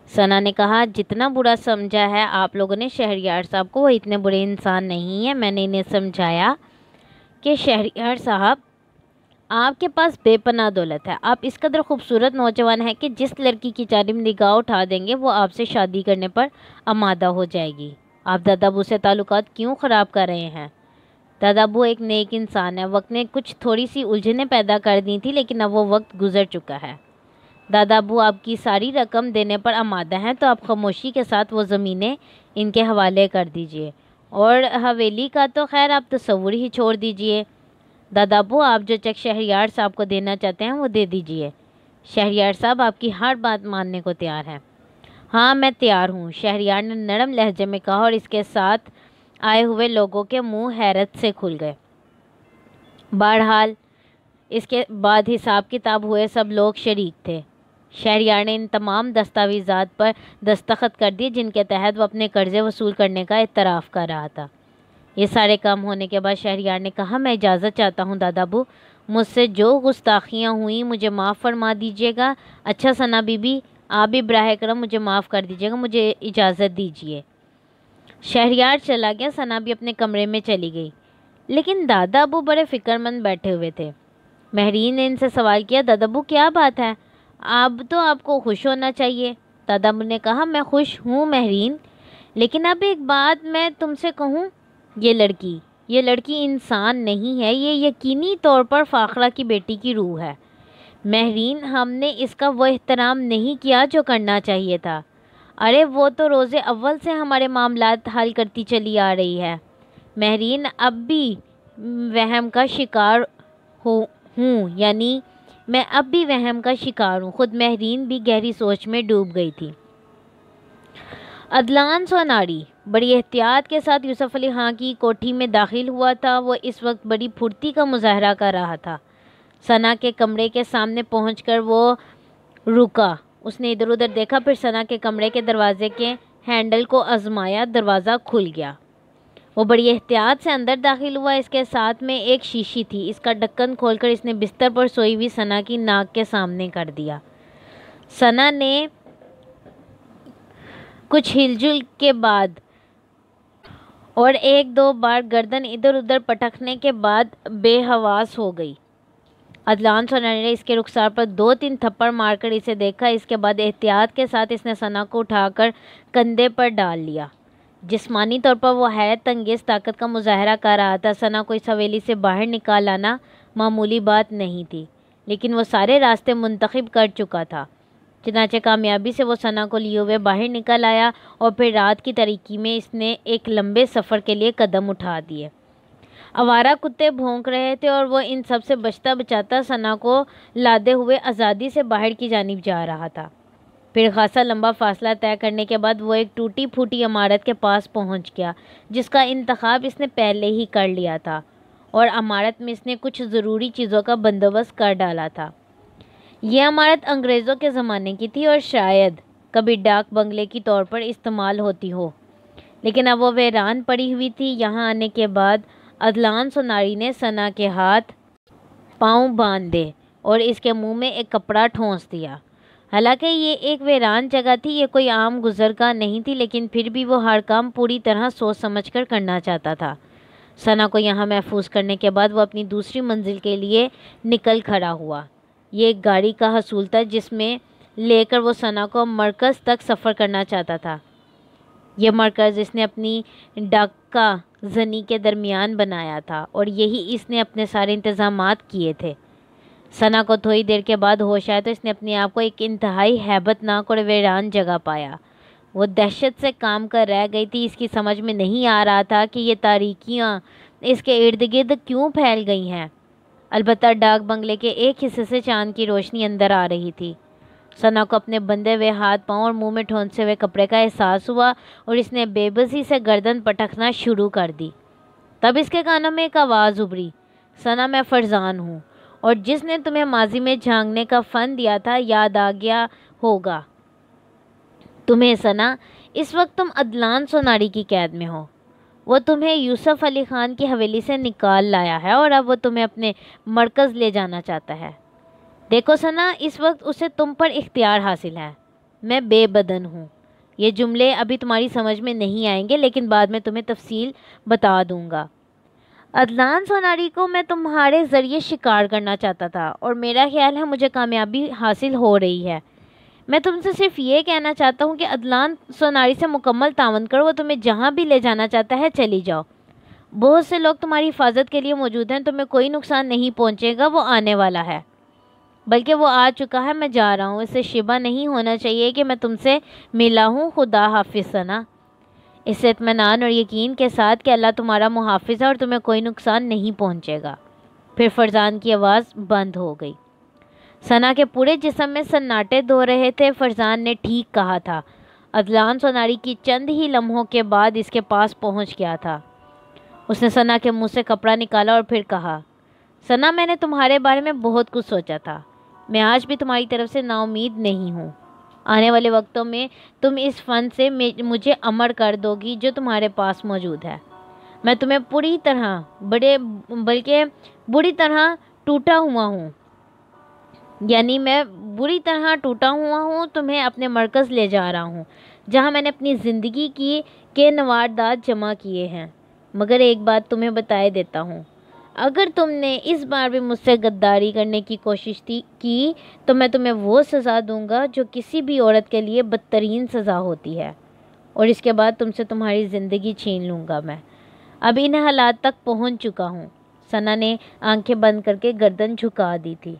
ثنا نے کہا، جتنا برا سمجھا ہے آپ لوگوں نے شہریار صاحب کو، وہ اتنے برے انسان نہیں ہیں۔ میں نے انہیں سمجھایا کہ شہریار صاحب، آپ کے پاس بے پناہ دولت ہے، آپ اس قدر خوبصورت نوجوان ہیں کہ جس لڑکی کی جانب نگاہ اٹھا دیں گے وہ آپ سے شادی کرنے پر آمادہ ہو جائے گی۔ آپ دادا ابو سے تعلقات کیوں خراب کر رہے ہیں؟ دادا ابو ایک نیک انسان ہے، وقت نے کچھ تھوڑی سی الجھنیں پیدا کر دی تھی، لیکن اب وہ وقت گزر چکا ہے۔ دادا ابو آپ کی ساری رقم دینے پر آمادہ ہیں، تو آپ خاموشی کے ساتھ وہ زمینیں ان کے حوالے کر دیجئے، اور حویلی کا تو خیر آپ تصور ہی چھوڑ دیجئے۔ دادا ابو، آپ جو چیک شہریار صاحب کو دینا چاہتے ہیں وہ دے دیجئے۔ شہریار صاحب آپ کی ہر بات ماننے کو تیار ہیں۔ ہاں، میں تیار ہوں، شہریار نے نرم لہجے میں کہا، اور اس کے ساتھ آئے ہوئے لوگوں کے منہ حیرت سے کھل گئے۔ بہرحال اس کے بعد حساب کتاب ہوئے، سب لوگ شریک تھے۔ شہریار نے ان تمام دستاویزات پر دستخط کر دیے جن کے تحت وہ اپنے قرضے وصول کرنے کا اعتراف کر رہا تھا۔ یہ سارے کام ہونے کے بعد شہریار نے کہا، میں اجازت چاہتا ہوں دادا ابو، مجھ سے جو گستاخیاں ہوئیں مجھے معاف فرما دیجیے گا۔ اچھا ثنا بی بی، آپ بھی براہ کرم مجھے معاف کر دیجیے گا، مجھے اجازت دیجیے۔ شہریار چلا گیا، ثنا بھی اپنے کمرے میں چلی گئی، لیکن دادا ابو بڑے فکر مند بیٹھے ہوئے تھے۔ مہرین نے ان سے سوال کیا، دادا ابو کیا بات ہے؟ اب تو آپ کو خوش ہونا چاہیے۔ دادا ابو نے کہا، میں خوش ہوں مہرین، لیکن اب ایک بات میں تم سے کہوں، یہ لڑکی انسان نہیں ہے، یہ یقینی طور پر فاخرہ کی بیٹی کی روح ہے۔ مہرین، ہم نے اس کا وہ احترام نہیں کیا جو کرنا چاہیے تھا۔ ارے وہ تو روز اول سے ہمارے معاملات حل کرتی چلی آ رہی ہے۔ مہرین، اب بھی وہم کا شکار ہوں، یعنی میں اب بھی وہم کا شکار ہوں۔ خود مہرین بھی گہری سوچ میں ڈوب گئی تھی۔ عدلان سوناری بڑی احتیاط کے ساتھ یوسف علی خان کی کوٹھی میں داخل ہوا تھا۔ وہ اس وقت بڑی پھرتی کا مظاہرہ کر رہا تھا۔ ثنا کے کمرے کے سامنے پہنچ کر وہ رکا۔ اس نے ادھر ادھر دیکھا، پھر ثنا کے کمرے کے دروازے کے ہینڈل کو آزمایا، دروازہ کھل گیا۔ وہ بڑی احتیاط سے اندر داخل ہوا۔ اس کے ساتھ میں ایک شیشی تھی، اس کا ڈھکن کھول کر اس نے بستر پر سوئی ہوئی ثنا کی ناک کے سامنے کر دیا۔ ثنا نے کچھ ہل جل کے بعد اور 1-2 بار گردن ادھر ادھر پٹکنے کے بعد بے حواس ہو گئی۔ عدلان سوناری نے اس کے رخسار پر 2-3 تھپڑ مار کر اسے دیکھا۔ اس کے بعد احتیاط کے ساتھ اس نے ثنا کو اٹھا کر کندھے پر ڈال لیا۔ جسمانی طور پر وہ حیرت انگیز طاقت کا مظاہرہ کر رہا تھا۔ ثنا کو اس حویلی سے باہر نکال لانا معمولی بات نہیں تھی، لیکن وہ سارے راستے منتخب کر چکا تھا۔ چنانچہ کامیابی سے وہ ثنا کو لیے ہوئے باہر نکل آیا، اور پھر رات کی تاریکی میں اس نے ایک لمبے سفر کے لیے قدم اٹھا دیے۔ آوارہ کتے بھونک رہے تھے اور وہ ان سب سے بچتا بچاتا ثنا کو لادے ہوئے آزادی سے باہر کی جانب جا رہا تھا۔ پھر خاصا لمبا فاصلہ طے کرنے کے بعد وہ ایک ٹوٹی پھوٹی عمارت کے پاس پہنچ گیا، جس کا انتخاب اس نے پہلے ہی کر لیا تھا، اور عمارت میں اس نے کچھ ضروری چیزوں کا بندوبست کر ڈالا تھا۔ یہ عمارت انگریزوں کے زمانے کی تھی اور شاید کبھی ڈاک بنگلے کی طور پر استعمال ہوتی ہو، لیکن اب وہ ویران پڑی ہوئی تھی۔ یہاں آنے کے بعد عدلان سوناری نے ثنا کے ہاتھ پاؤں باندھ دے اور اس کے منہ میں ایک کپڑا ٹھونس دیا۔ حالانکہ یہ ایک ویران جگہ تھی، یہ کوئی عام گزرگاہ نہیں تھی، لیکن پھر بھی وہ ہر کام پوری طرح سوچ سمجھ کر کرنا چاہتا تھا۔ ثنا کو یہاں محفوظ کرنے کے بعد وہ اپنی دوسری منزل کے لیے نکل کھڑا ہوا۔ یہ ایک گاڑی کا حصول تھا جس میں لے کر وہ ثنا کو مرکز تک سفر کرنا چاہتا تھا۔ یہ مرکز اس نے اپنی ڈاکہ زنی کے درمیان بنایا تھا اور یہی اس نے اپنے سارے انتظامات کیے تھے۔ ثنا کو تھوڑی دیر کے بعد ہوش آیا تو اس نے اپنے آپ کو ایک انتہائی ہیبت ناک اور ویران جگہ پایا۔ وہ دہشت سے کام کر رہ گئی تھی۔ اس کی سمجھ میں نہیں آ رہا تھا کہ یہ تاریکیاں اس کے ارد گرد کیوں پھیل گئی ہیں۔ البتہ ڈاک بنگلے کے ایک حصے سے چاند کی روشنی اندر آ رہی تھی۔ ثنا کو اپنے بندھے ہوئے ہاتھ پاؤں اور منہ میں ٹھونسے ہوئے کپڑے کا احساس ہوا اور اس نے بے بسی سے گردن پٹکنا شروع کر دی۔ تب اس کے کانوں میں ایک آواز ابھری، ثنا میں فرزان ہوں، اور جس نے تمہیں ماضی میں جھانکنے کا فن دیا تھا یاد آ گیا ہوگا تمہیں ثنا۔ اس وقت تم عدلان سوناری کی قید میں ہو۔ وہ تمہیں یوسف علی خان کی حویلی سے نکال لایا ہے اور اب وہ تمہیں اپنے مرکز لے جانا چاہتا ہے۔ دیکھو ثنا، اس وقت اسے تم پر اختیار حاصل ہے۔ میں بے بدن ہوں۔ یہ جملے ابھی تمہاری سمجھ میں نہیں آئیں گے، لیکن بعد میں تمہیں تفصیل بتا دوں گا۔ عدلان سوناری کو میں تمہارے ذریعے شکار کرنا چاہتا تھا اور میرا خیال ہے مجھے کامیابی حاصل ہو رہی ہے۔ میں تم سے صرف یہ کہنا چاہتا ہوں کہ عدلان سوناری سے مکمل تعاون کرو۔ وہ تمہیں جہاں بھی لے جانا چاہتا ہے چلی جاؤ۔ بہت سے لوگ تمہاری حفاظت کے لیے موجود ہیں، تمہیں کوئی نقصان نہیں پہنچے گا۔ وہ آنے والا ہے، بلکہ وہ آ چکا ہے۔ میں جا رہا ہوں۔ اسے شبہ نہیں ہونا چاہیے کہ میں تم سے ملا ہوں۔ خدا حافظ ثنا، اس اطمینان اور یقین کے ساتھ کہ اللہ تمہارا محافظ ہے اور تمہیں کوئی نقصان نہیں پہنچے گا۔ پھر فرزان کی آواز بند ہو گئی۔ ثنا کے پورے جسم میں سناٹے دو رہے تھے۔ فرزان نے ٹھیک کہا تھا۔ عدلان سوناری کی چند ہی لمحوں کے بعد اس کے پاس پہنچ گیا تھا۔ اس نے ثنا کے منہ سے کپڑا نکالا اور پھر کہا، ثنا، میں نے تمہارے بارے میں بہت کچھ سوچا تھا۔ میں آج بھی تمہاری طرف سے نا امید نہیں ہوں۔ آنے والے وقتوں میں تم اس فن سے مجھے امر کر دو گی جو تمہارے پاس موجود ہے۔ میں تمہیں بلکہ بری طرح ٹوٹا ہوا ہوں، یعنی میں بری طرح ٹوٹا ہوا ہوں۔ تمہیں اپنے مرکز لے جا رہا ہوں جہاں میں نے اپنی زندگی کے نواردات جمع کیے ہیں۔ مگر ایک بات تمہیں بتائے دیتا ہوں، اگر تم نے اس بار بھی مجھ سے غداری کرنے کی کوشش کی تو میں تمہیں وہ سزا دوں گا جو کسی بھی عورت کے لیے بدترین سزا ہوتی ہے، اور اس کے بعد تم سے تمہاری زندگی چھین لوں گا۔ میں اب ان حالات تک پہنچ چکا ہوں۔ ثنا نے آنکھیں بند کر کے گردن جھکا دی تھی۔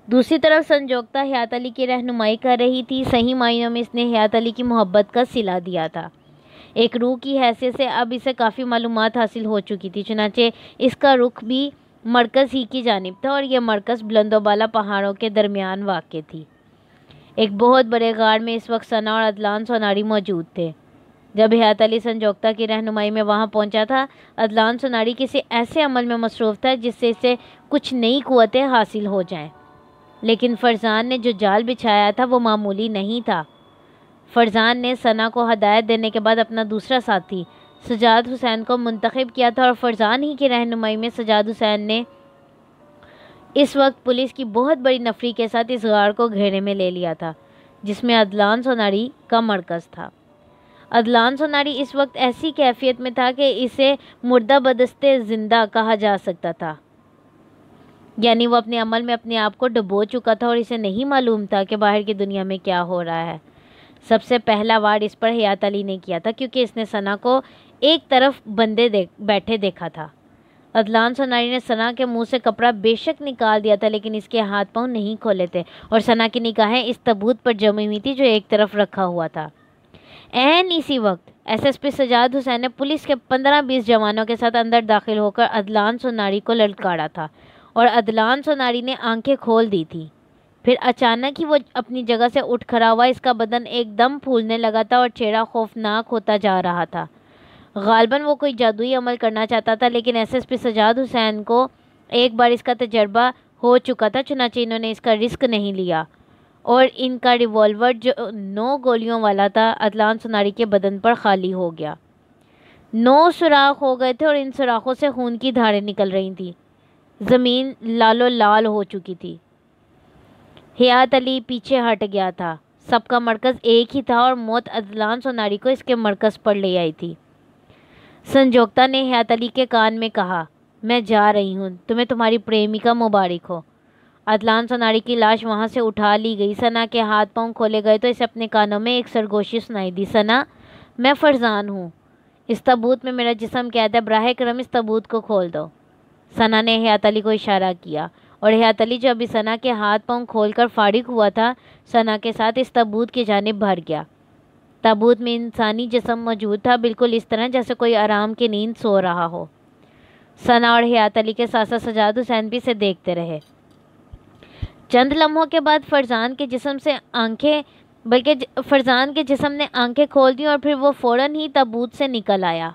دوسری طرف سنجوگتا حیات علی کی رہنمائی کر رہی تھی۔ صحیح معنوں میں اس نے حیات علی کی محبت کا صلہ دیا تھا۔ ایک روح کی حیثیت سے اب اسے کافی معلومات حاصل ہو چکی تھی، چنانچہ اس کا رخ بھی مرکز ہی کی جانب تھا، اور یہ مرکز بلند و بالا پہاڑوں کے درمیان واقع تھی۔ ایک بہت بڑے غار میں اس وقت ثنا اور عدلان سوناری موجود تھے۔ جب حیات علی سنجوگتا کی رہنمائی میں وہاں پہنچا تھا، عدلان سوناری کسی ایسے عمل میں مصروف تھا جس سے اسے کچھ نئی قوتیں حاصل ہو جائیں، لیکن فرزان نے جو جال بچھایا تھا وہ معمولی نہیں تھا۔ فرزان نے ثنا کو ہدایت دینے کے بعد اپنا دوسرا ساتھی سجاد حسین کو منتخب کیا تھا، اور فرزان ہی کی رہنمائی میں سجاد حسین نے اس وقت پولیس کی بہت بڑی نفری کے ساتھ اس غار کو گھیرے میں لے لیا تھا جس میں عدلان سوناری کا مرکز تھا۔ عدلان سوناری اس وقت ایسی کیفیت میں تھا کہ اسے مردہ بدستِ زندہ کہا جا سکتا تھا، یعنی وہ اپنے عمل میں اپنے آپ کو ڈبو چکا تھا اور اسے نہیں معلوم تھا کہ باہر کی دنیا میں کیا ہو رہا ہے۔ سب سے پہلا وار اس پر حیات علی نے کیا تھا، کیونکہ اس نے ثنا کو ایک طرف بندے بیٹھے دیکھا تھا۔ عدلان سوناری نے ثنا کے منہ سے کپڑا بے شک نکال دیا تھا، لیکن اس کے ہاتھ پاؤں نہیں کھولے تھے، اور ثنا کی نگاہیں اس تابوت پر جمی ہوئی تھی جو ایک طرف رکھا ہوا تھا۔ عین اسی وقت ایس ایس پی سجاد حسین نے پولیس کے 15-20 جوانوں کے ساتھ اندر داخل ہو کر عدلان سوناری کو للکارا تھا، اور عدلان سوناری نے آنکھیں کھول دی تھی۔ پھر اچانک ہی وہ اپنی جگہ سے اٹھ کھڑا ہوا۔ اس کا بدن ایک دم پھولنے لگا تھا اور چہرہ خوفناک ہوتا جا رہا تھا۔ غالباً وہ کوئی جادوئی عمل کرنا چاہتا تھا، لیکن ایس ایس پی سجاد حسین کو ایک بار اس کا تجربہ ہو چکا تھا، چنانچہ انہوں نے اس کا رسک نہیں لیا اور ان کا ریوالور جو 9 گولیوں والا تھا عدنان سوناری کے بدن پر خالی ہو گیا۔ 9 سوراخ ہو گئے تھے اور ان سوراخوں سے خون کی دھاریں نکل رہی تھیں۔ زمین لال و لال ہو چکی تھی۔ حیات علی پیچھے ہٹ گیا تھا۔ سب کا مرکز ایک ہی تھا اور موت عدنان سوناری کو اس کے مرکز پر لے آئی تھی۔ سنجوکتا نے حیات علی کے کان میں کہا، میں جا رہی ہوں، تمہیں تمہاری پریمکا مبارک ہو۔ عدنان سوناری کی لاش وہاں سے اٹھا لی گئی۔ ثنا کے ہاتھ پاؤں کھولے گئے تو اسے اپنے کانوں میں ایک سرگوشی سنائی دی، ثنا، میں فرزان ہوں، اس تابوت میں میرا جسم قید ہے، براہ کرم اس تابوت کو کھول دو۔ ثنا نے حیات علی کو اشارہ کیا اور حیات علی جو ابھی ثنا کے ہاتھ پاؤں کھول کر فارغ ہوا تھا، ثنا کے ساتھ اس تابوت کی جانب بھر گیا۔ تابوت میں انسانی جسم موجود تھا، بالکل اس طرح جیسے کوئی آرام کی نیند سو رہا ہو۔ ثنا اور حیات علی کے ساتھ ساتھ سجاد حسین بھی اسے دیکھتے رہے۔ چند لمحوں کے بعد فرزان کے جسم نے آنکھیں کھول دیں اور پھر وہ فوراً ہی تابوت سے نکل آیا۔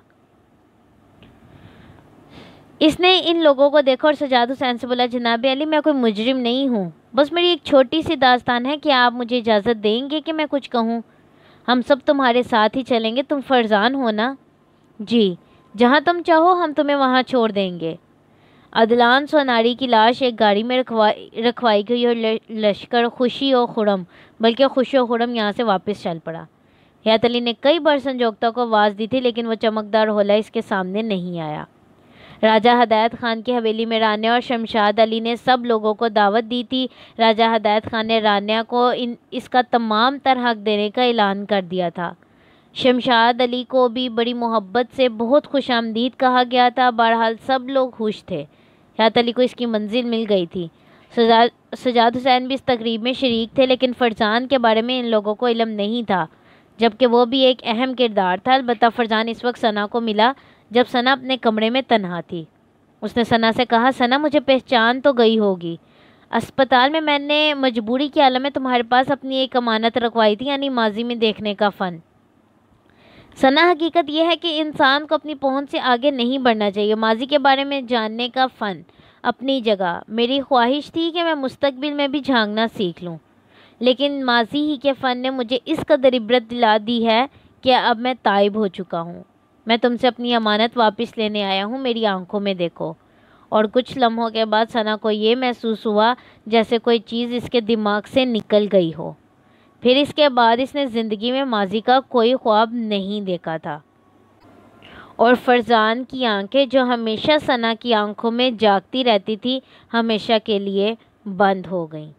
اس نے ان لوگوں کو دیکھا اور سجاد حسین سے بولا، جناب علی، میں کوئی مجرم نہیں ہوں، بس میری ایک چھوٹی سی داستان ہے، کیا آپ مجھے اجازت دیں گے کہ میں کچھ کہوں؟ ہم سب تمہارے ساتھ ہی چلیں گے، تم فرزان ہو نا؟ جی، جہاں تم چاہو ہم تمہیں وہاں چھوڑ دیں گے۔ عدنان سوناری کی لاش ایک گاڑی میں رکھوائی گئی اور لشکر خوشی و خرم یہاں سے واپس چل پڑا۔ حیات علی نے کئی بار سنجوکتا کو آواز دی تھی لیکن وہ چمکدار حولہ اس کے سامنے نہیں آیا۔ راجہ ہدایت خان کی حویلی میں رانیہ اور شمشاد علی نے سب لوگوں کو دعوت دی تھی۔ راجہ ہدایت خان نے رانیہ کو اس کا تمام تر حق دینے کا اعلان کر دیا تھا۔ شمشاد علی کو بھی بڑی محبت سے بہت خوش آمدید کہا گیا تھا۔ بہرحال سب لوگ خوش تھے۔ حیات علی کو اس کی منزل مل گئی تھی۔ سجاد حسین بھی اس تقریب میں شریک تھے لیکن فرزان کے بارے میں ان لوگوں کو علم نہیں تھا، جبکہ وہ بھی ایک اہم کردار تھا۔ البتہ فرزان اس وقت ثنا کو ملا جب ثنا اپنے کمرے میں تنہا تھی۔ اس نے ثنا سے کہا، ثنا، مجھے پہچان تو گئی ہوگی، اسپتال میں نے مجبوری کی حالت میں تمہارے پاس اپنی ایک امانت رکھوائی تھی، یعنی ماضی میں دیکھنے کا فن۔ ثنا، حقیقت یہ ہے کہ انسان کو اپنی پہنچ سے آگے نہیں بڑھنا چاہیے۔ ماضی کے بارے میں جاننے کا فن اپنی جگہ، میری خواہش تھی کہ میں مستقبل میں بھی جھانکنا سیکھ لوں، لیکن ماضی ہی کے فن نے مجھے اس قدر عبرت دلا دی ہے کہ اب میں تائب ہو چکا ہوں۔ میں تم سے اپنی امانت واپس لینے آیا ہوں، میری آنکھوں میں دیکھو۔ اور کچھ لمحوں کے بعد ثنا کو یہ محسوس ہوا جیسے کوئی چیز اس کے دماغ سے نکل گئی ہو۔ پھر اس کے بعد اس نے زندگی میں ماضی کا کوئی خواب نہیں دیکھا تھا، اور فرزان کی آنکھیں جو ہمیشہ ثنا کی آنکھوں میں جاگتی رہتی تھی ہمیشہ کے لیے بند ہو گئیں۔